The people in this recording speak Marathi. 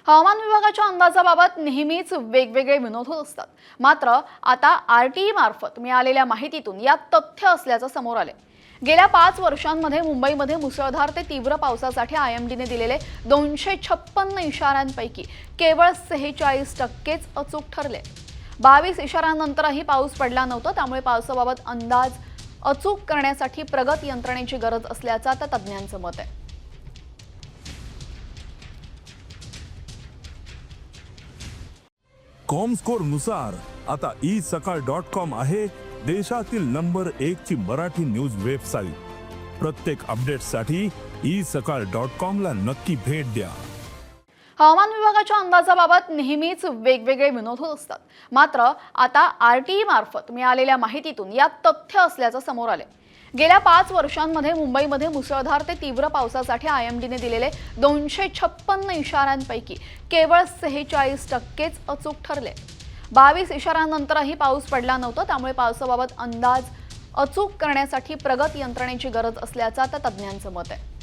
हवामान विभागाच्या अंदाजाबाबत नेहमीच वेगवेगळे विनोद होत असतात। मात्र आता आरटीई मार्फत मिळालेल्या माहितीतून यात तथ्य असल्याचं समोर आले। गेल्या 5 वर्षांमध्ये मुंबईमध्ये मुसळधार ते तीव्र पावसासाठी आयएमडीने दिलेले 256 इशाऱ्यांपैकी केवळ 46%च अचूक ठरले। 22 इशाऱ्यांनंतरही पाऊस पडला नव्हता, त्यामुळे पावसाबाबत अंदाज अचूक करण्यासाठी प्रगत यंत्रणेची गरज असल्याचं आता तज्ञांचं मत आहे। कॉमस्कोर नुसार आता isakal.com आहे देशातील नंबर 1 ची मराठी न्यूज वेबसाईट। प्रत्येक अपडेटसाठी isakal.com ला नक्की भेट द्या। हवामान विभागाच्या अंदाजाबाबत नेहमीच वेगवेगळे विनोद होत असतात। मात्र आता आरटीई मार्फत मिळालेल्या माहितीतून यात तथ्य असल्याचं समोर आले। गेल्या 5 वर्षांमध्ये मुंबईमध्ये मुसळधार ते तीव्र पावसासाठी आयएमडीने दिलेले 256 इशाऱ्यांपैकी केवळ 46%च अचूक ठरले। 22 इशाऱ्यांनंतरही पाऊस पडला नव्हता, त्यामुळे पावसाबाबत अंदाज अचूक करण्यासाठी प्रगत यंत्रणेची गरज असल्याचं आता तज्ञांचं मत आहे।